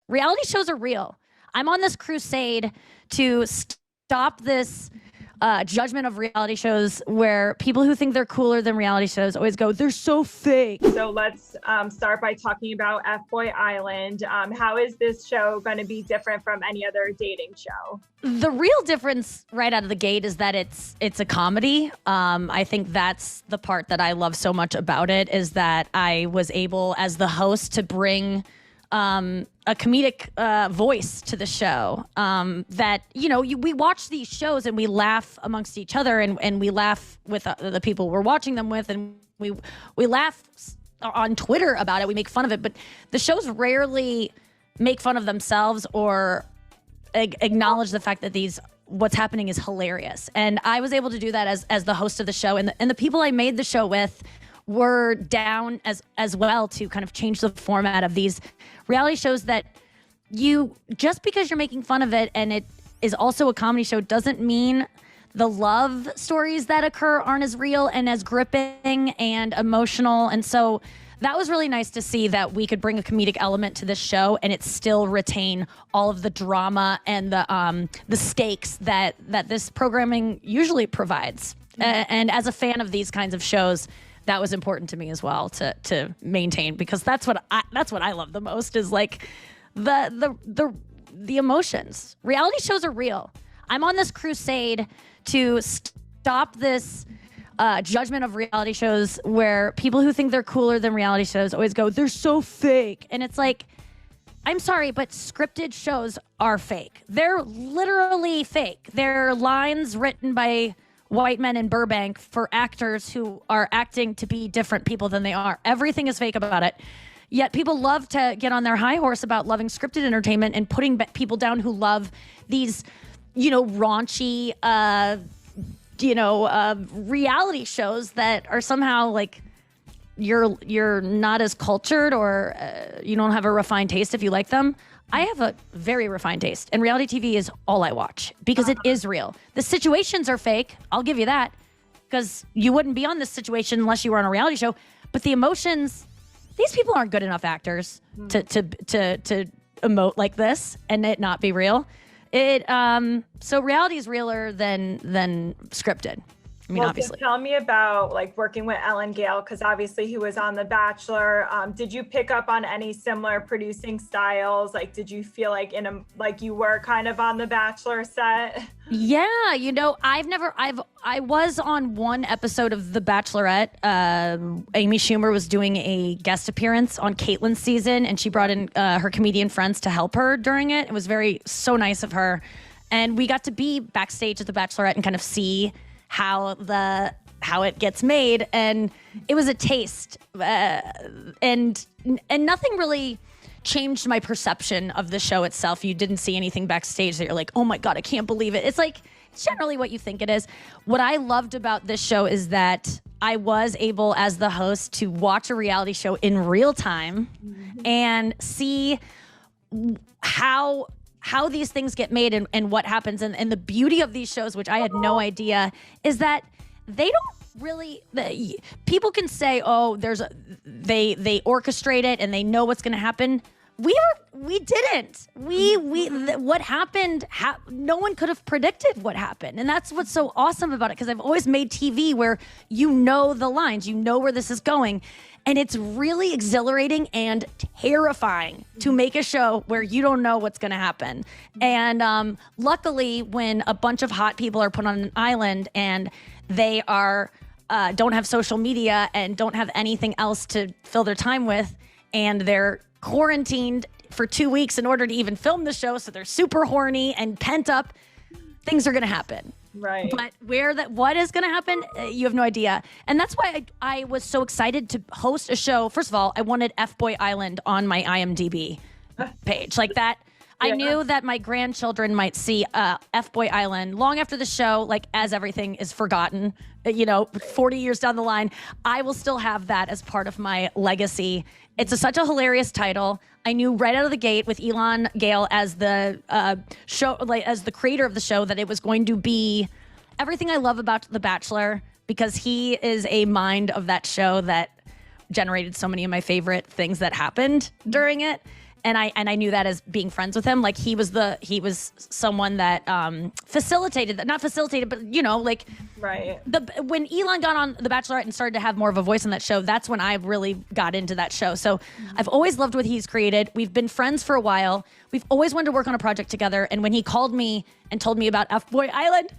Reality shows are real. I'm on this crusade to stop this judgment of reality shows where people who think they're cooler than reality shows always go, they're so fake. So let's start by talking about Fboy Island. How is this show going to be different from any other dating show? The real difference right out of the gate is that it's a comedy. I think that's the part that I love so much about it, is that I was able, as the host, to bring a comedic voice to the show. That, we watch these shows and we laugh amongst each other, and we laugh with the people we're watching them with, and we laugh on Twitter about it. We make fun of it, but the shows rarely make fun of themselves or acknowledge the fact that what's happening is hilarious. And I was able to do that as the host of the show, and the people I made the show with were down as well to kind of change the format of these reality shows, that just because you're making fun of it and it is also a comedy show doesn't mean the love stories that occur aren't as real and as gripping and emotional. And so that was really nice to see, that we could bring a comedic element to this show and it still retain all of the drama and the stakes that this programming usually provides. And as a fan of these kinds of shows, that was important to me as well to maintain, because that's what I love the most, is like the emotions. Reality shows are real. I'm on this crusade to stop this judgment of reality shows where people who think they're cooler than reality shows always go, they're so fake. And it's like, I'm sorry, but scripted shows are fake. They're literally fake. They're lines written by white men in Burbank for actors who are acting to be different people than they are. Everything is fake about it. Yet people love to get on their high horse about loving scripted entertainment and putting people down who love these, raunchy, reality shows that are somehow like you're not as cultured, or you don't have a refined taste if you like them. I have a very refined taste, and reality TV is all I watch because it is real. The situations are fake. I'll give you that, because you wouldn't be on this situation unless you were on a reality show. But the emotions, these people aren't good enough actors to emote like this and it not be real. So reality is realer than scripted. I mean, obviously. So tell me about working with Ellen Gale, because obviously he was on The Bachelor. Did you pick up on any similar producing styles? Did you feel like you were kind of on The Bachelor set? Yeah, I was on one episode of The Bachelorette. Amy Schumer was doing a guest appearance on Caitlyn's season, and she brought in her comedian friends to help her during it. It was so nice of her. And we got to be backstage at The Bachelorette and kind of see how it gets made, and it was a taste, and nothing really changed my perception of the show itself. You didn't see anything backstage that you're like, oh my God, I can't believe it. It's generally what you think it is. What I loved about this show is that I was able, as the host, to watch a reality show in real time and see how these things get made and what happens. And the beauty of these shows, which I had no idea, is that they don't really, people can say, oh, they orchestrate it and they know what's going to happen. We didn't. What happened, no one could have predicted what happened. And that's what's so awesome about it, because I've always made TV where the lines, where this is going. And it's really exhilarating and terrifying to make a show where you don't know what's going to happen. And luckily, when a bunch of hot people are put on an island and they don't have social media and don't have anything else to fill their time with, and they're quarantined for 2 weeks in order to even film the show, so they're super horny and pent up, things are going to happen. Right. But what is going to happen, you have no idea. And that's why I was so excited to host a show. First of all, I wanted Fboy Island on my IMDb page. Like that. I knew that my grandchildren might see Fboy Island long after the show, as everything is forgotten, 40 years down the line. I will still have that as part of my legacy. It's such a hilarious title. I knew right out of the gate with Elon Gale as the show, as the creator of the show, that it was going to be everything I love about The Bachelor, because he is a mind of that show that generated so many of my favorite things that happened during it. and I knew that as being friends with him. Like he was someone that facilitated that, not facilitated, but like right. When Elon got on The Bachelorette and started to have more of a voice in that show, that's when I really got into that show. So I've always loved what he's created. We've been friends for a while. We've always wanted to work on a project together. And when he called me and told me about Fboy Island,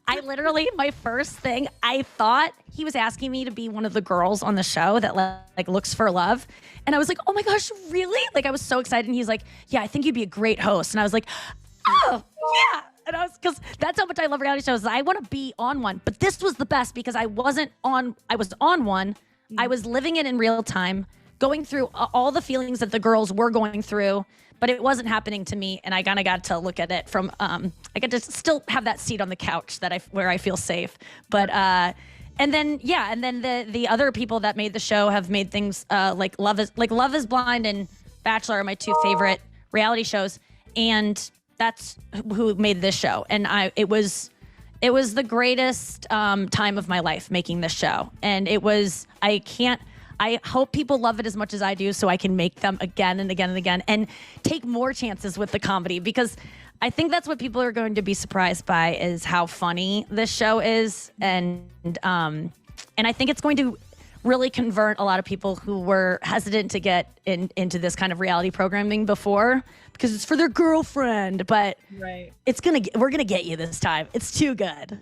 I literally, my first thing, I thought he was asking me to be one of the girls on the show that like looks for love. And I was like, oh my gosh, really? Like I was so excited. And he's like, yeah, I think you'd be a great host. And I was like, oh yeah. And because that's how much I love reality shows. I want to be on one, but this was the best because I was on one. I was living it in real time, going through all the feelings that the girls were going through, but it wasn't happening to me. And I kind of got to look at it from, I get to still have that seat on the couch where I feel safe. But, and then the other people that made the show have made things like Love is Blind and Bachelor are my two favorite reality shows. And that's who made this show. And it was the greatest time of my life making this show. And I hope people love it as much as I do so I can make them again and again and again and take more chances with the comedy, because I think that's what people are going to be surprised by is how funny this show is. And I think it's going to really convert a lot of people who were hesitant to get into this kind of reality programming before because it's for their girlfriend, but right. we're going to get you this time. It's too good.